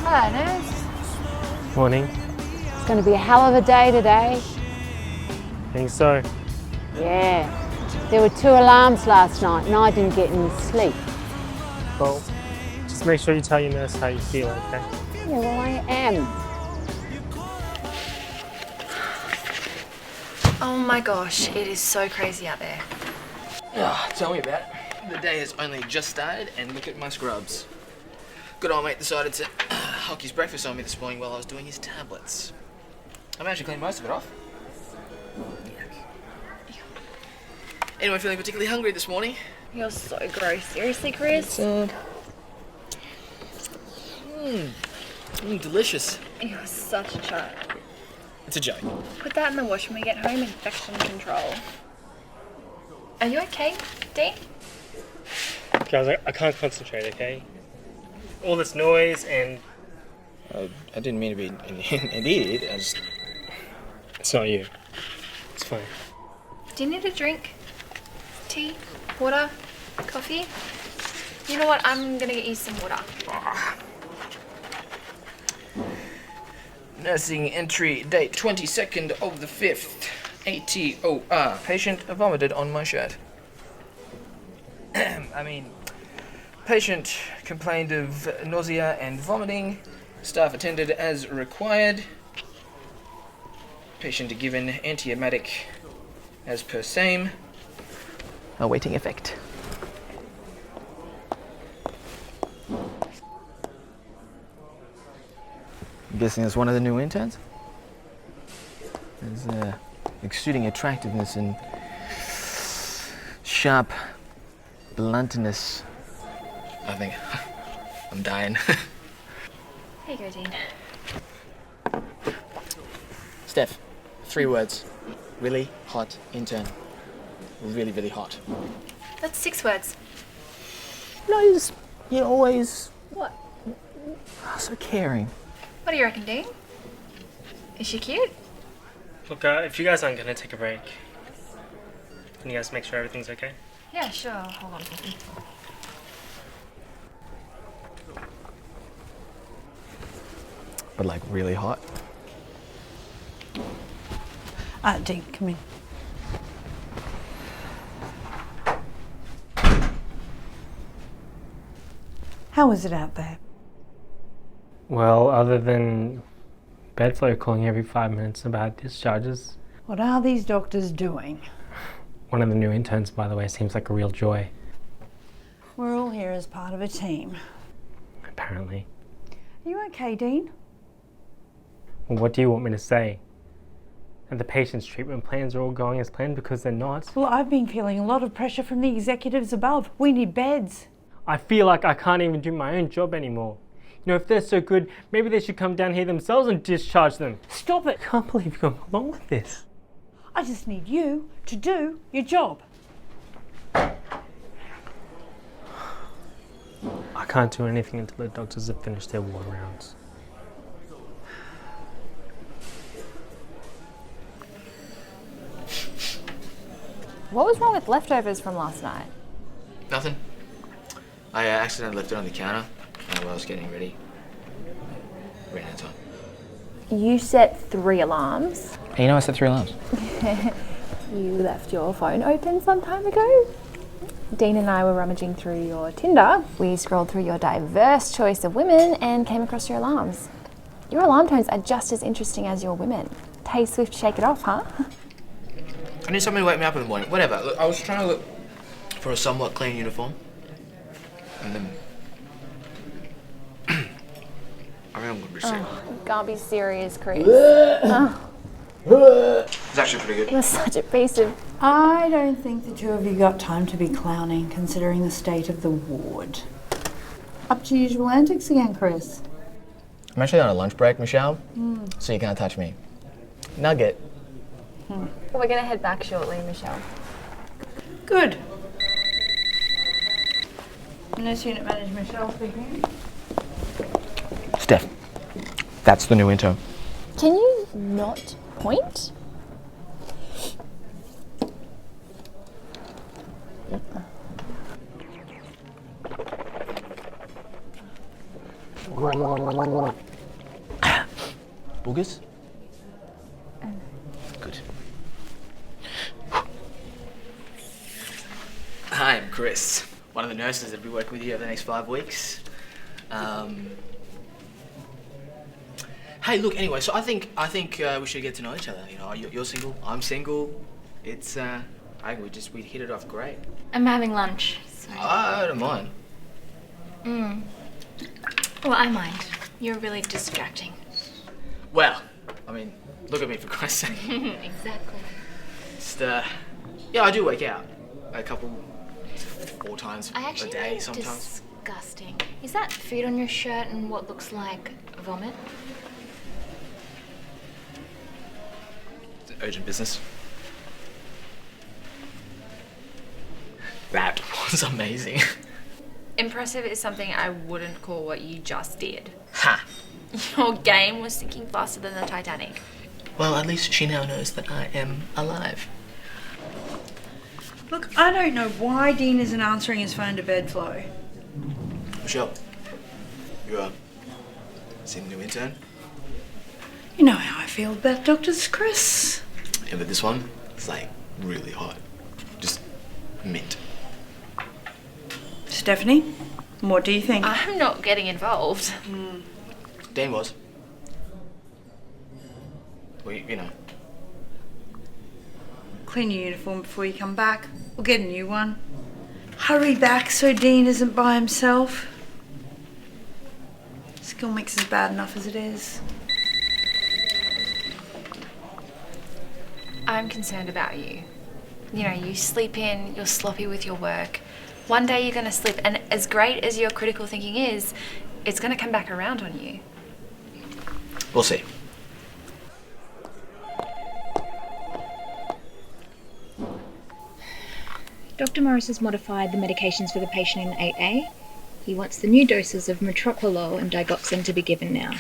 Hello, nurse. Morning. It's going to be a hell of a day today. Think so? Yeah. There were 2 alarms last night and I didn't get any sleep. Well, just make sure you tell your nurse how you feel, okay? Yeah, well, I am. Oh my gosh, it is so crazy out there. Tell me about it. The day has only just started and look at my scrubs. Good old mate decided to huck his breakfast on me this morning while I was doing his tablets. I managed to clean most of it off. Anyone feeling particularly hungry this morning? You're so gross. Seriously, Chris? Delicious. You're such a chart. It's a joke. Put that in the wash when we get home. Infection control. Are you okay, Dean? Guys, I can't concentrate, okay? All this noise and... I didn't mean to be an idiot. It's not you. It's fine. Do you need a drink? Tea? Water? Coffee? You know what? I'm gonna get you some water. Nursing entry date 22nd of the 5th. ATOR. Patient vomited on my shirt. Patient complained of nausea and vomiting. Staff attended as required. Patient given antiemetic as per same. Awaiting effect. I'm guessing it's one of the new interns? There's exuding attractiveness and sharp bluntness. I think I'm dying. Here you go, Dean. Steph, 3 words. Really hot intern. Really, really hot. That's 6 words. No, you're always What? so caring. What do you reckon, Dean? Is she cute? Look, if you guys aren't going to take a break, can you guys make sure everything's okay? Yeah, sure. Hold on. But like really hot. Dean, come in. How is it out there? Well, other than bedflow calling every 5 minutes about discharges. What are these doctors doing? One of the new interns, by the way, seems like a real joy, We're all here as part of a team. apparently. Are you okay, Dean? Well, what do you want me to say? That the patient's treatment plans are all going as planned, because they're not? Well, I've been feeling a lot of pressure from the executives above. We need beds. I feel like I can't even do my own job anymore. You know, if they're so good, maybe they should come down here themselves and discharge them. Stop it. I can't believe you've gone along with this. I just need you to do your job. I I can't do anything until the doctors have finished their ward rounds. What was wrong with leftovers from last night? Nothing. I accidentally left it on the counter while I was getting ready. Ran out of time. You set 3 alarms. Hey, you know I set 3 alarms. You left your phone open some time ago. Dean and I were rummaging through your Tinder. We scrolled through your diverse choice of women and came across your alarms. Your alarm tones are just as interesting as your women. Tay Swift, shake it off, huh? I need somebody to wake me up in the morning. Whatever. Look, I was trying to look for a somewhat clean uniform. And then... I mean, I'm going to be sick. You can't be serious, Chris. It's actually pretty good. You're such a piece of... I don't think the two of you got time to be clowning, considering the state of the ward. Up to usual antics again, Chris. I'm actually on a lunch break, Michelle, so you can't touch me. Nugget. We're going to head back shortly, Michelle. Good. Nurse Unit Manager Michelle speaking. Steph, that's the new intern. Can you not point? Boogers? Good. Hi, I'm Chris, one of the nurses that'll be working with you over the next 5 weeks. Hey, look. Anyway, so I think we should get to know each other. You know, you're single, I'm single. It's I think we hit it off great. I'm having lunch. So. I don't mind. Well, I mind. You're really distracting. Well, I mean, look at me for Christ's sake. Exactly. Just yeah, I do wake out a couple, 4 times I a actually day find it sometimes. disgusting. Is that food on your shirt and what looks like vomit? Urgent business. That was amazing. Impressive is something I wouldn't call what you just did. Ha! Your game was sinking faster than the Titanic. Well, at least she now knows that I am alive. Look, I don't know why Dean isn't answering his phone to bedflow. Michelle, you seen the new intern? You know how I feel about doctors, Chris. Yeah, but this one, it's like really hot. Just mint. Stephanie, what do you think? I'm not getting involved. Dean was. Well, you know. Clean your uniform before you come back. We'll get a new one. Hurry back so Dean isn't by himself. Skill mix is bad enough as it is. I'm concerned about you. You know, you sleep in, you're sloppy with your work. One day you're going to slip, and as great as your critical thinking is, it's going to come back around on you. We'll see. Dr. Morris has modified the medications for the patient in 8A. He wants the new doses of metoprolol and digoxin to be given now.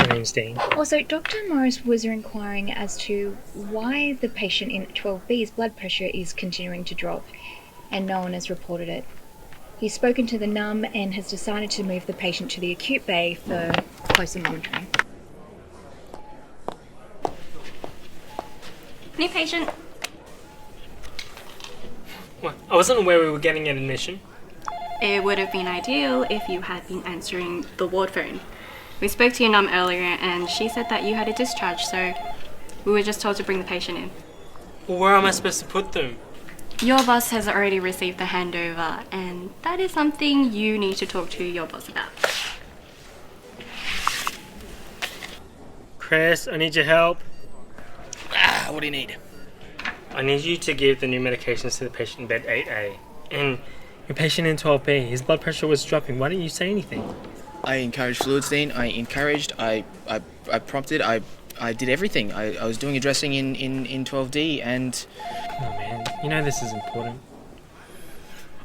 My name's Dean. Also, Dr. Morris was inquiring as to why the patient in 12B's blood pressure is continuing to drop, and no one has reported it. He's spoken to the NUM and has decided to move the patient to the acute bay for closer monitoring. New patient. What? I wasn't aware we were getting an admission. It would have been ideal if you had been answering the ward phone. We spoke to your mum earlier and she said that you had a discharge, so we were just told to bring the patient in. Well, where am I supposed to put them? Your boss has already received the handover and that is something you need to talk to your boss about. Chris, I need your help. What do you need? I need you to give the new medications to the patient in bed 8A. And your patient in 12B, his blood pressure was dropping. Why didn't you say anything? I encouraged fluids, Dean. I encouraged, I prompted, I did everything. I was doing a dressing in 12D and... Come on, man. You know this is important.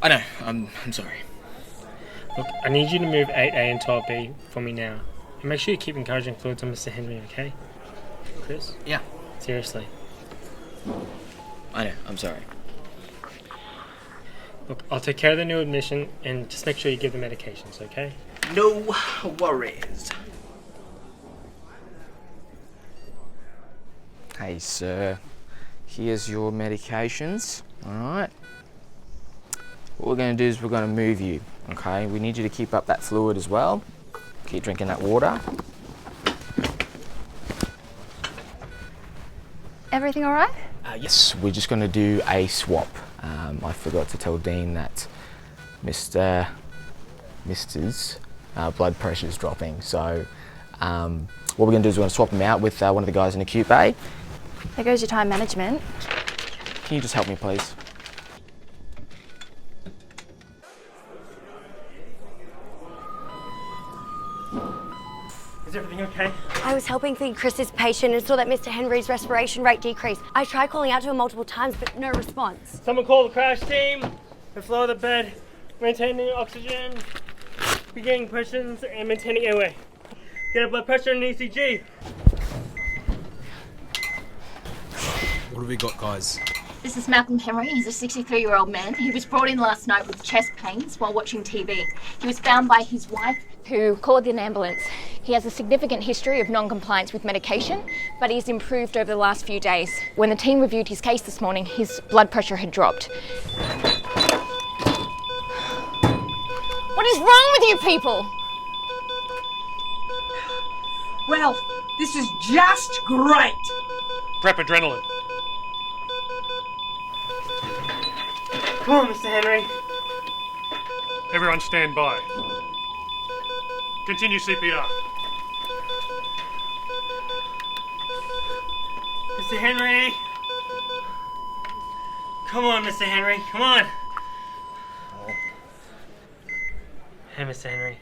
I know, I'm sorry. Look, I need you to move 8A and 12B for me now. And make sure you keep encouraging fluids on Mr. Henry, okay? Chris? Yeah. Seriously. I know, I'm sorry. Look, I'll take care of the new admission and just make sure you give the medications, okay? No worries. Hey, sir. Here's your medications, alright? What we're going to do is we're going to move you, okay? We need you to keep up that fluid as well. Keep drinking that water. Everything all right? Yes, we're just going to do a swap. I forgot to tell Dean that Mr's blood pressure is dropping. So what we're going to do is we're going to swap him out with one of the guys in acute bay. There goes your time management. Can you just help me, please? Is everything okay? I was helping feed Chris's patient and saw that Mr. Henry's respiration rate decreased. I tried calling out to him multiple times, but no response. Someone call the crash team. The flow of the bed, maintaining oxygen, regaining pressures, and maintaining airway. Get a blood pressure and an ECG. What have we got, guys? This is Malcolm Henry. He's a 63-year-old man. He was brought in last night with chest pains while watching TV. He was found by his wife, Who called an ambulance. He has a significant history of non-compliance with medication, but he's improved over the last few days. When the team reviewed his case this morning, his blood pressure had dropped. What is wrong with you people? Well, this is just great. Prep adrenaline. Come on, Mr. Henry. Everyone stand by. Continue CPR. Mr. Henry. Come on, Mr. Henry. Come on. Hey, Mr. Henry.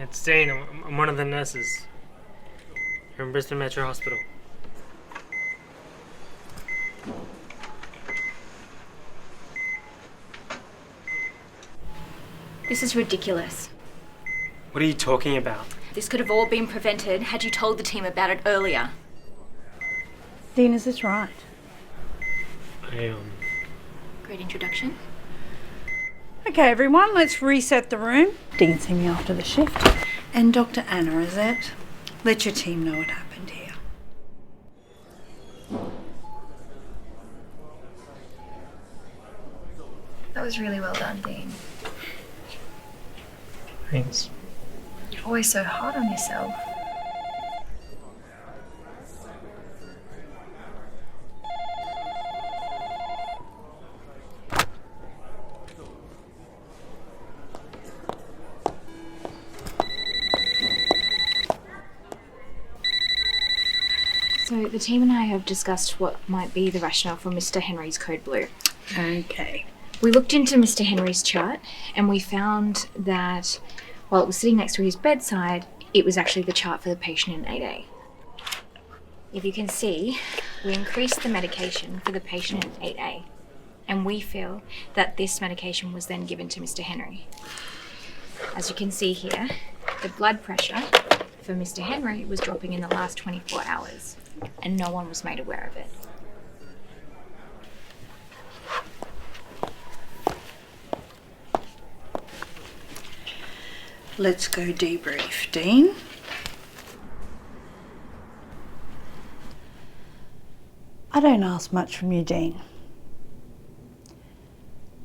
It's Dane. I'm one of the nurses. You're in Brisbane Metro Hospital. This is ridiculous. What are you talking about? This could have all been prevented had you told the team about it earlier. Dean, is this right? Great introduction. Okay, everyone, let's reset the room. Dean's seen me after the shift. And Dr. Anna, is it? Let your team know what happened here. That was really well done, Dean. Thanks. You're always so hard on yourself. So the team and I have discussed what might be the rationale for Mr. Henry's code blue. Okay. We looked into Mr. Henry's chart and we found that while it was sitting next to his bedside, it was actually the chart for the patient in 8A. If you can see, we increased the medication for the patient in 8A, and we feel that this medication was then given to Mr. Henry. As you can see here, the blood pressure for Mr. Henry was dropping in the last 24 hours, and no one was made aware of it. Let's go debrief. Dean? I don't ask much from you, Dean.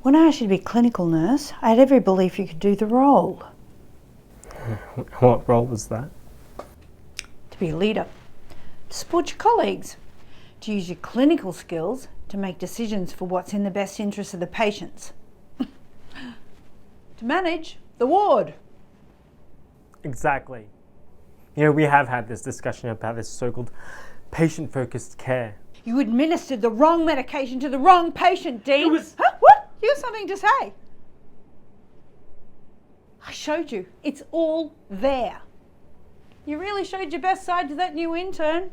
When I asked you to be clinical nurse, I had every belief you could do the role. What role was that? To be a leader, to support your colleagues, to use your clinical skills to make decisions for what's in the best interest of the patients. To manage the ward. Exactly. You know, we have had this discussion about this so-called patient-focused care. You administered the wrong medication to the wrong patient, Dean. It was... Huh? What? You have something to say? I showed you. It's all there. You really showed your best side to that new intern.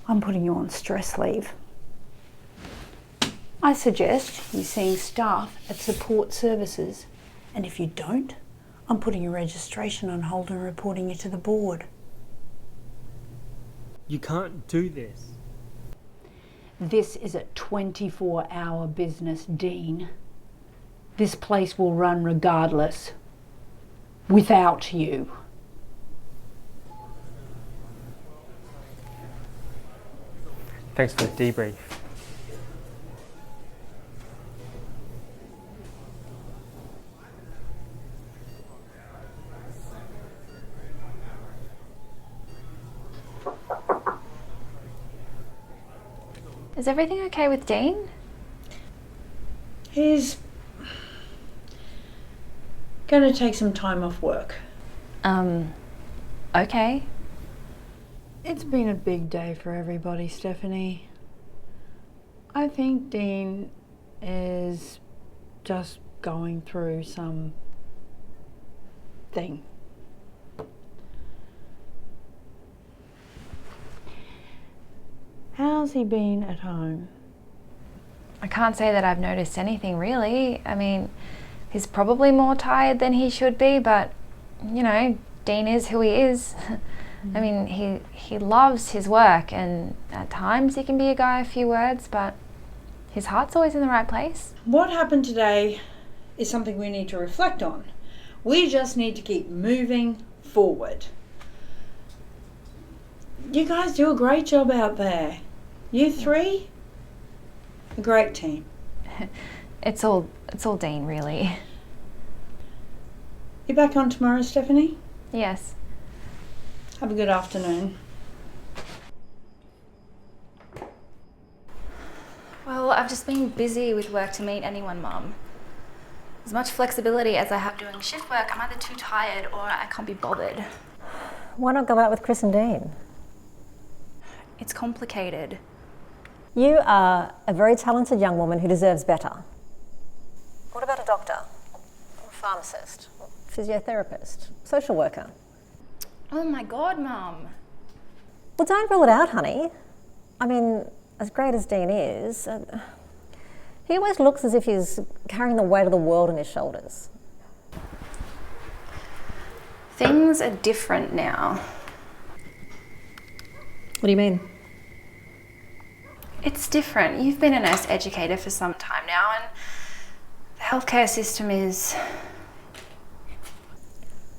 I'm putting you on stress leave. I suggest you seeing staff at support services, and if you don't, I'm putting your registration on hold and reporting you to the board. You can't do this. This is a 24-hour business, Dean. This place will run regardless, without you. Thanks for the debrief. Is everything okay with Dean? He's going to take some time off work. Okay. It's been a big day for everybody, Stephanie. I think Dean is just going through some thing. How's he been at home? I can't say that I've noticed anything really. I mean, he's probably more tired than he should be, but you know, Dean is who he is. I mean, he loves his work, and at times he can be a guy of few words, but his heart's always in the right place. What happened today is something we need to reflect on. We just need to keep moving forward. You guys do a great job out there. You three, a great team. It's all Dean, really. You back on tomorrow, Stephanie? Yes. Have a good afternoon. Well, I've just been busy with work to meet anyone, Mum. As much flexibility as I have doing shift work, I'm either too tired or I can't be bothered. Why not go out with Chris and Dean? It's complicated. You are a very talented young woman who deserves better. What about a doctor, or a pharmacist, or physiotherapist, social worker? Oh my God, Mum. Well, don't rule it out, honey. I mean, as great as Dean is, he always looks as if he's carrying the weight of the world on his shoulders. Things are different now. What do you mean? It's different. You've been a nurse educator for some time now, and the healthcare system is...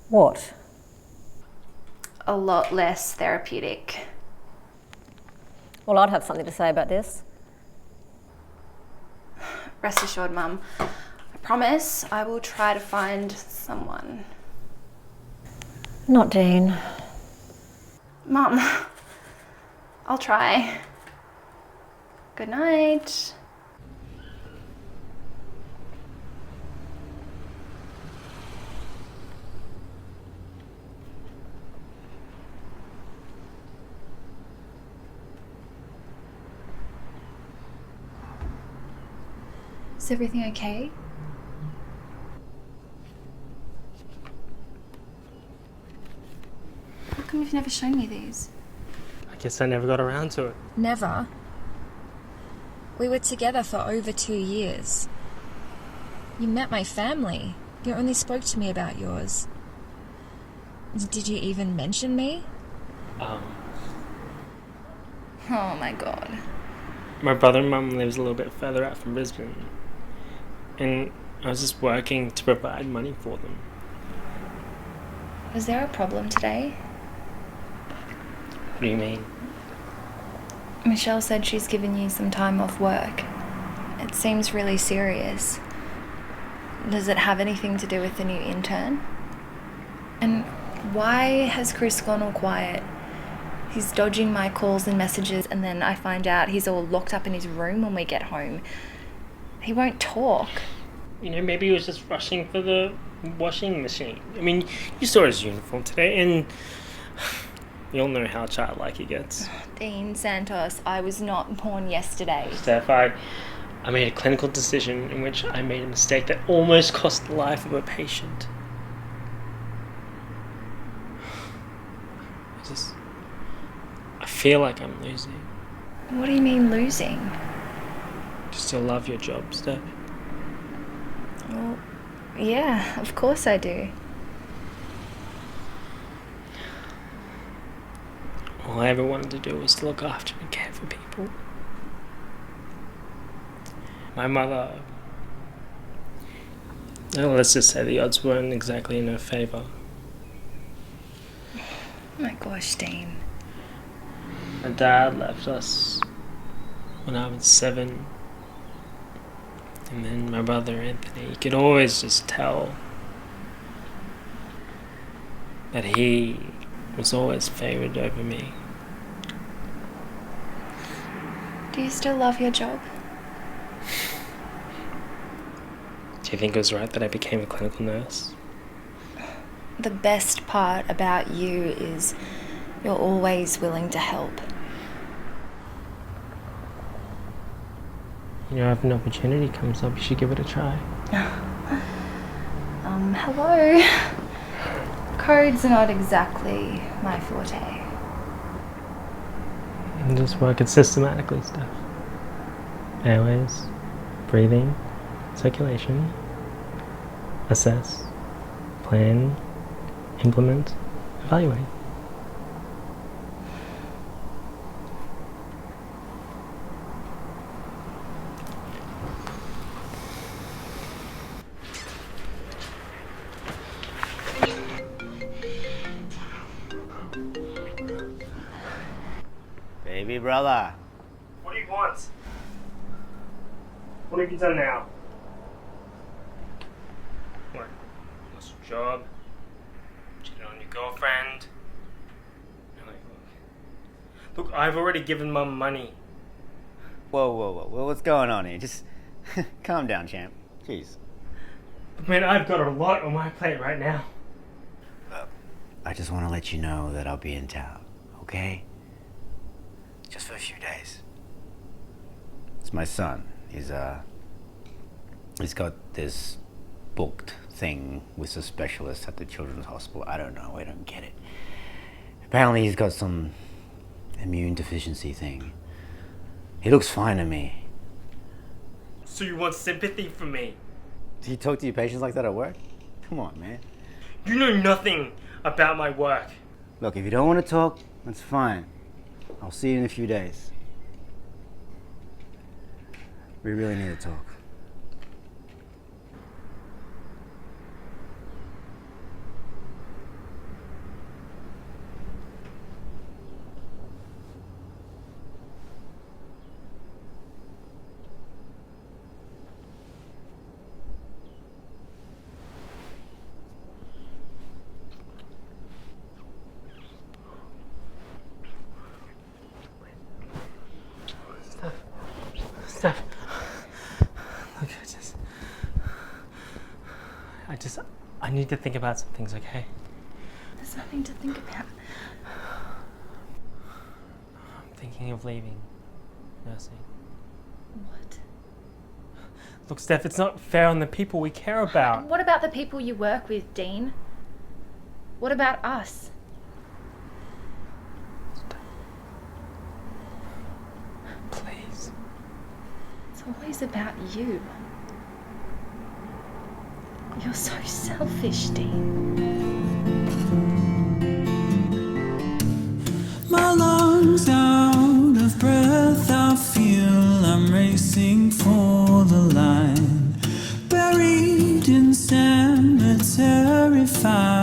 What? A lot less therapeutic. Well, I'd have something to say about this. Rest assured, Mum. I promise I will try to find someone. Not Dean. Mum, I'll try. Good night. Is everything okay? How come you've never shown me these? I guess I never got around to it. Never. We were together for over 2 years. You met my family. You only spoke to me about yours. Did you even mention me? Oh my God. My brother and mum lives a little bit further out from Brisbane, and I was just working to provide money for them. Was there a problem today? What do you mean? Michelle said she's given you some time off work. It seems really serious. Does it have anything to do with the new intern? And why has Chris gone all quiet? He's dodging my calls and messages, and then I find out he's all locked up in his room when we get home. He won't talk. You know, maybe he was just rushing for the washing machine. I mean, you saw his uniform today, and you all know how childlike he gets. Dean Santos, I was not born yesterday. Steph, I made a clinical decision in which I made a mistake that almost cost the life of a patient. I feel like I'm losing. What do you mean losing? you still love your job, Steph? Well, yeah, of course I do. All I ever wanted to do was to look after and care for people. My mother... Well, let's just say the odds weren't exactly in her favour. Oh my gosh, Dean. My dad left us when I was 7. And then my brother Anthony, you could always just tell that he was always favoured over me. Do you still love your job? Do you think it was right that I became a clinical nurse? The best part about you is you're always willing to help. You know, if an opportunity comes up, you should give it a try. Hello. Codes are not exactly my forte. And just work it systematically, Steph. Airways, breathing, circulation, assess, plan, implement, evaluate. Baby brother. What do you want? What have you done now? What? Lost your job? Cheated on your girlfriend? You're like, look, I've already given Mum money. Whoa. What's going on here? Just calm down, champ. Jeez. But man, I've got a lot on my plate right now. I just want to let you know that I'll be in town, okay? Just for a few days. It's my son. He's got this booked thing with a specialist at the children's hospital. I don't know, I don't get it. Apparently he's got some immune deficiency thing. He looks fine to me. So you want sympathy from me? Do you talk to your patients like that at work? Come on, man. You know nothing about my work. Look, if you don't want to talk, that's fine. I'll see you in a few days. We really need to talk. Steph. Look, I need to think about some things, okay? There's nothing to think about. I'm thinking of leaving nursing. What? Look, Steph, it's not fair on the people we care about. What about the people you work with, Dean? What about us? Please. It's always about you. You're so selfish, Dean. My lungs out of breath, I feel I'm racing for the line. Buried in cemetery fire.